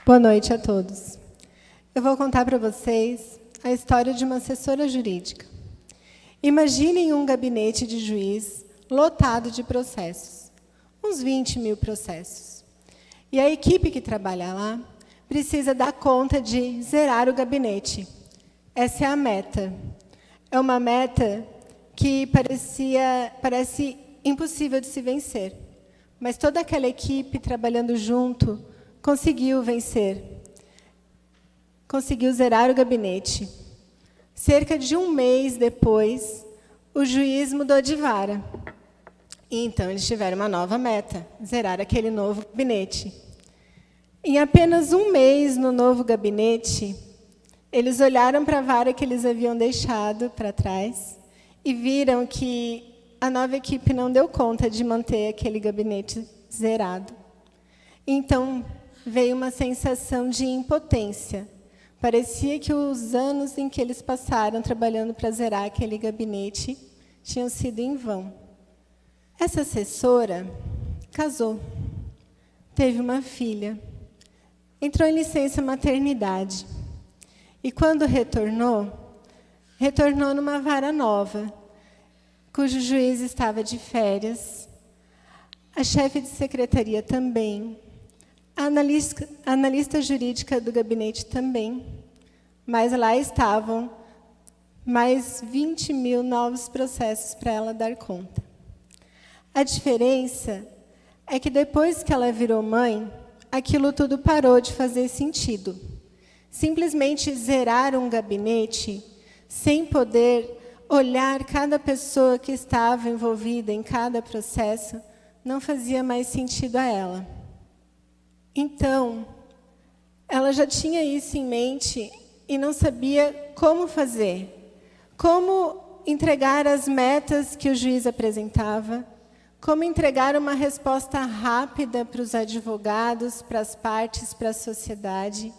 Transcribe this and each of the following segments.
Boa noite a todos. Eu vou contar para vocês a história de uma assessora jurídica. Imaginem um gabinete de juiz lotado de processos, uns 20 mil processos. E a equipe que trabalha lá precisa dar conta de zerar o gabinete. Essa é a meta. É uma meta que parece impossível de se vencer. Mas toda aquela equipe trabalhando junto conseguiu vencer. Conseguiu zerar o gabinete. Cerca de um mês depois, o juiz mudou de vara. E então eles tiveram uma nova meta, zerar aquele novo gabinete. Em apenas um mês no novo gabinete, eles olharam para a vara que eles haviam deixado para trás e viram que a nova equipe não deu conta de manter aquele gabinete zerado. Então, veio uma sensação de impotência. Parecia que os anos em que eles passaram trabalhando para zerar aquele gabinete tinham sido em vão. Essa assessora casou, teve uma filha, entrou em licença maternidade. E quando retornou numa vara nova, cujo juiz estava de férias, a chefe de secretaria também, a analista jurídica do gabinete também, mas lá estavam mais 20 mil novos processos para ela dar conta. A diferença é que depois que ela virou mãe, aquilo tudo parou de fazer sentido. Simplesmente zerar um gabinete sem poder olhar cada pessoa que estava envolvida em cada processo não fazia mais sentido a ela. Então, ela já tinha isso em mente e não sabia como fazer, como entregar as metas que o juiz apresentava, como entregar uma resposta rápida para os advogados, para as partes, para a sociedade,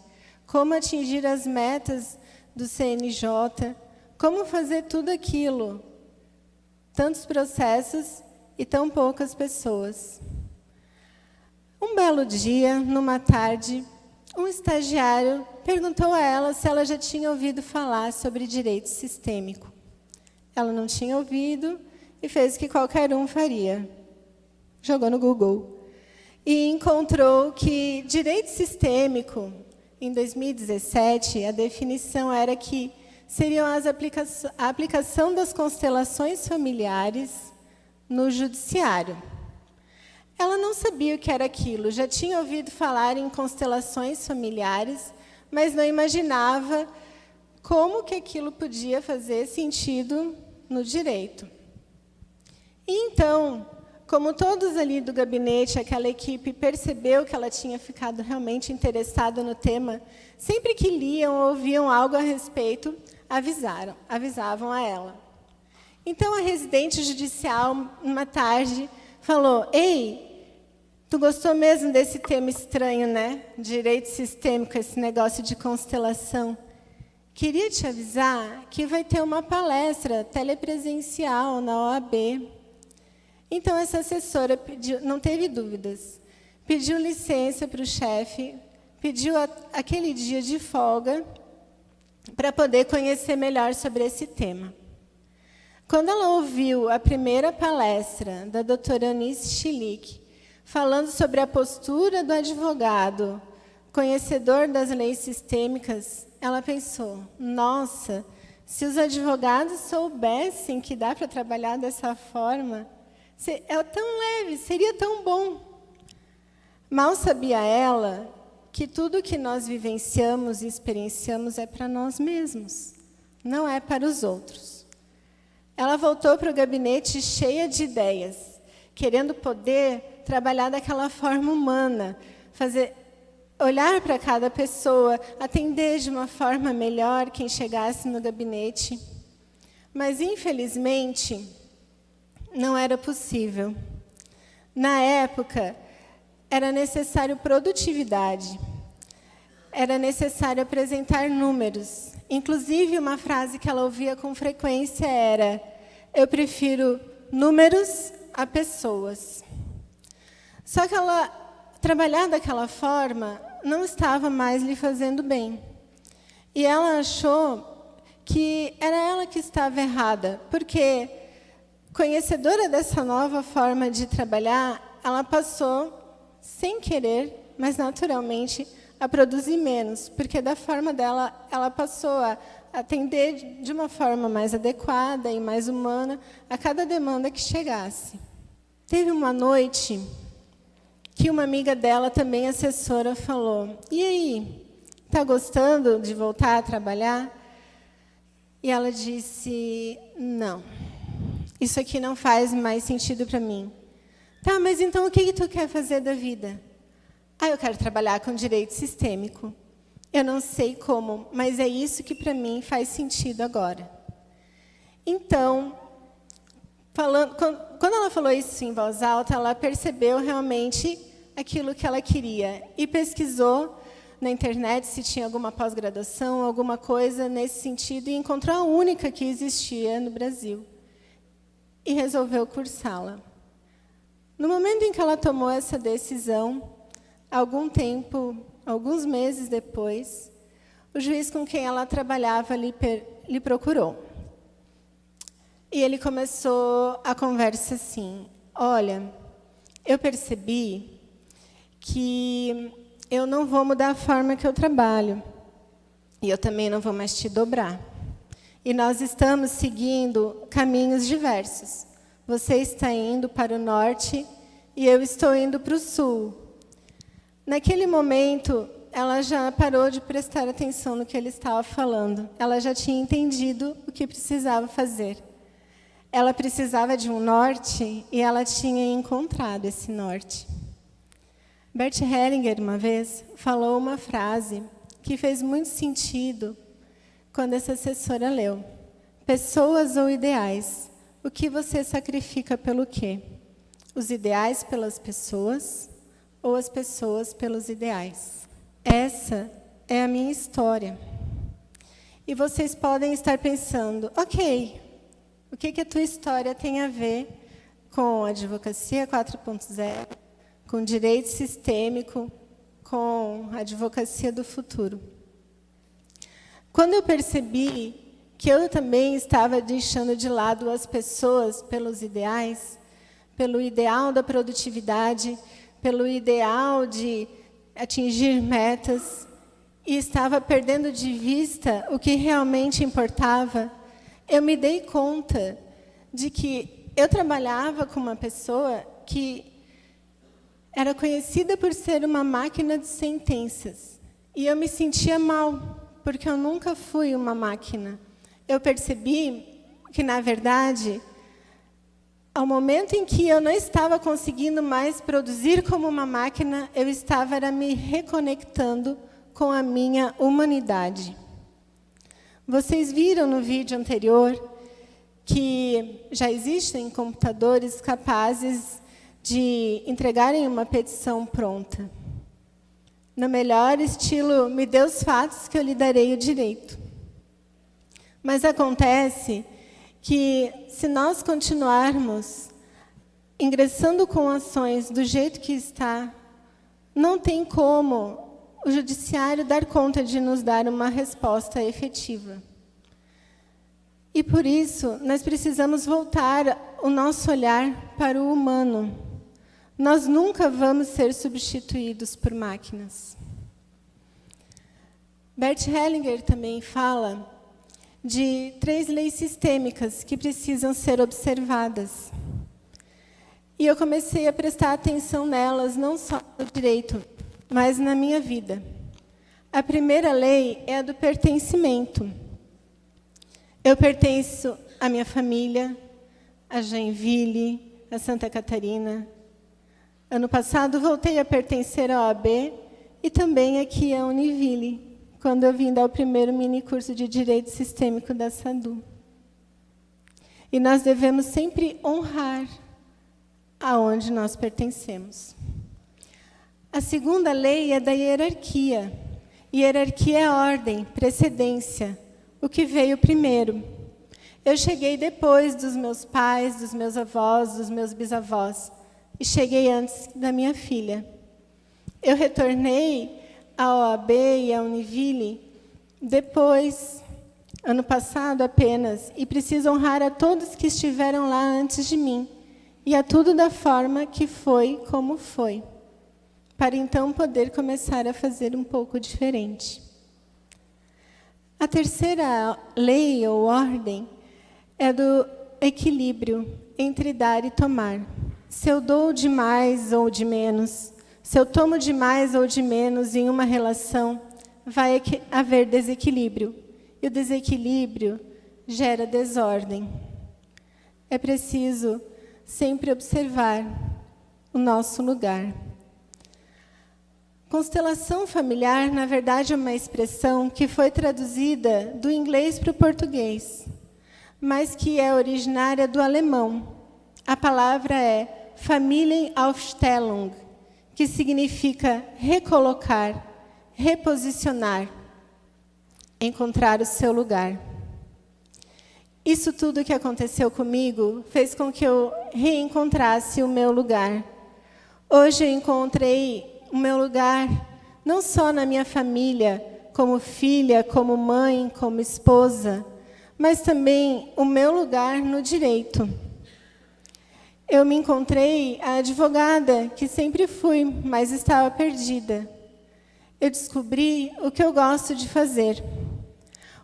como atingir as metas do CNJ, como fazer tudo aquilo, tantos processos e tão poucas pessoas. Um belo dia, numa tarde, um estagiário perguntou a ela se ela já tinha ouvido falar sobre direito sistêmico. Ela não tinha ouvido e fez o que qualquer um faria. Jogou no Google. E encontrou que direito sistêmico, em 2017, a definição era que seriam a aplicação das constelações familiares no judiciário. Ela não sabia o que era aquilo, já tinha ouvido falar em constelações familiares, mas não imaginava como que aquilo podia fazer sentido no direito. E então, como todos ali do gabinete, aquela equipe percebeu que ela tinha ficado realmente interessada no tema, sempre que liam ou ouviam algo a respeito, avisavam a ela. Então, a residente judicial, uma tarde, falou: "Ei, tu gostou mesmo desse tema estranho, né? Direito sistêmico, esse negócio de constelação. Queria te avisar que vai ter uma palestra telepresencial na OAB." Então, essa assessora não teve dúvidas. Pediu licença para o chefe, pediu aquele dia de folga para poder conhecer melhor sobre esse tema. Quando ela ouviu a primeira palestra da doutora Eunice Schlick, falando sobre a postura do advogado, conhecedor das leis sistêmicas, ela pensou: nossa, se os advogados soubessem que dá para trabalhar dessa forma, é tão leve, seria tão bom. Mal sabia ela que tudo que nós vivenciamos e experienciamos é para nós mesmos, não é para os outros. Ela voltou para o gabinete cheia de ideias, querendo poder trabalhar daquela forma humana, olhar para cada pessoa, atender de uma forma melhor quem chegasse no gabinete. Mas, infelizmente, não era possível. Na época, era necessário produtividade, era necessário apresentar números. Inclusive, uma frase que ela ouvia com frequência era: "Eu prefiro números a pessoas." Só que ela trabalhar daquela forma não estava mais lhe fazendo bem. E ela achou que era ela que estava errada, porque, conhecedora dessa nova forma de trabalhar, ela passou, sem querer, mas naturalmente, a produzir menos, porque da forma dela, ela passou a atender de uma forma mais adequada e mais humana a cada demanda que chegasse. Teve uma noite que uma amiga dela, também assessora, falou: "E aí, está gostando de voltar a trabalhar?" E ela disse: "Não, isso aqui não faz mais sentido para mim." "Tá, mas então o que tu quer fazer da vida?" "Ah, eu quero trabalhar com direito sistêmico. Eu não sei como, mas é isso que para mim faz sentido agora." Então, quando ela falou isso em voz alta, ela percebeu realmente aquilo que ela queria e pesquisou na internet se tinha alguma pós-graduação, alguma coisa nesse sentido, e encontrou a única que existia no Brasil. E resolveu cursá-la. No momento em que ela tomou essa decisão, alguns meses depois, o juiz com quem ela trabalhava lhe procurou. E ele começou a conversa assim: "Olha, eu percebi que eu não vou mudar a forma que eu trabalho. E eu também não vou mais te dobrar. E nós estamos seguindo caminhos diversos. Você está indo para o norte e eu estou indo para o sul." Naquele momento, ela já parou de prestar atenção no que ele estava falando. Ela já tinha entendido o que precisava fazer. Ela precisava de um norte e ela tinha encontrado esse norte. Bert Hellinger, uma vez, falou uma frase que fez muito sentido quando essa assessora leu: "Pessoas ou ideais? O que você sacrifica pelo quê? Os ideais pelas pessoas ou as pessoas pelos ideais?" Essa é a minha história. E vocês podem estar pensando: ok, o que a tua história tem a ver com a advocacia 4.0, com direito sistêmico, com a advocacia do futuro? Quando eu percebi que eu também estava deixando de lado as pessoas pelos ideais, pelo ideal da produtividade, pelo ideal de atingir metas, e estava perdendo de vista o que realmente importava, eu me dei conta de que eu trabalhava com uma pessoa que era conhecida por ser uma máquina de sentenças. E eu me sentia mal, porque eu nunca fui uma máquina. Eu percebi que, na verdade, ao momento em que eu não estava conseguindo mais produzir como uma máquina, eu estava me reconectando com a minha humanidade. Vocês viram no vídeo anterior que já existem computadores capazes de entregarem uma petição pronta. No melhor estilo, me dê os fatos que eu lhe darei o direito. Mas acontece que, se nós continuarmos ingressando com ações do jeito que está, não tem como o judiciário dar conta de nos dar uma resposta efetiva. E, por isso, nós precisamos voltar o nosso olhar para o humano. Nós nunca vamos ser substituídos por máquinas. Bert Hellinger também fala de 3 leis sistêmicas que precisam ser observadas. E eu comecei a prestar atenção nelas, não só no direito, mas na minha vida. A primeira lei é a do pertencimento. Eu pertenço à minha família, a Joinville, a Santa Catarina. Ano passado, voltei a pertencer à OAB e também aqui à Univille, quando eu vim dar o primeiro mini-curso de Direito Sistêmico da SADU. E nós devemos sempre honrar aonde nós pertencemos. A segunda lei é da hierarquia. Hierarquia é ordem, precedência, o que veio primeiro. Eu cheguei depois dos meus pais, dos meus avós, dos meus bisavós, e cheguei antes da minha filha. Eu retornei a OAB e a Univille depois, ano passado apenas, e preciso honrar a todos que estiveram lá antes de mim, e a tudo da forma que foi como foi, para então poder começar a fazer um pouco diferente. A terceira lei ou ordem é do equilíbrio entre dar e tomar. Se eu dou de mais ou de menos, se eu tomo de mais ou de menos em uma relação, vai haver desequilíbrio. E o desequilíbrio gera desordem. É preciso sempre observar o nosso lugar. Constelação familiar, na verdade, é uma expressão que foi traduzida do inglês para o português, mas que é originária do alemão. A palavra é Familienaufstellung, que significa recolocar, reposicionar, encontrar o seu lugar. Isso tudo que aconteceu comigo fez com que eu reencontrasse o meu lugar. Hoje eu encontrei o meu lugar não só na minha família, como filha, como mãe, como esposa, mas também o meu lugar no direito. Eu me encontrei a advogada que sempre fui, mas estava perdida. Eu descobri o que eu gosto de fazer.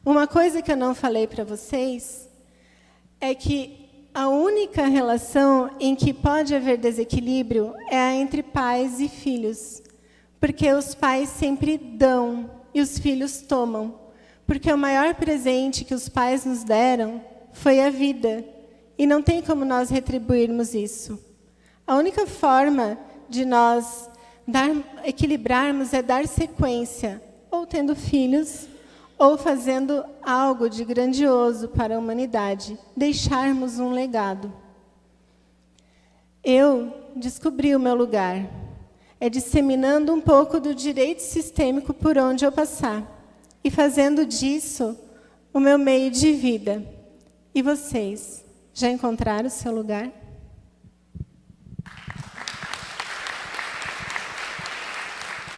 Uma coisa que eu não falei para vocês é que a única relação em que pode haver desequilíbrio é a entre pais e filhos, porque os pais sempre dão e os filhos tomam, porque o maior presente que os pais nos deram foi a vida, e não tem como nós retribuirmos isso. A única forma de nós equilibrarmos é dar sequência, ou tendo filhos, ou fazendo algo de grandioso para a humanidade, deixarmos um legado. Eu descobri o meu lugar. É disseminando um pouco do direito sistêmico por onde eu passar, e fazendo disso o meu meio de vida. E vocês, já encontraram o seu lugar?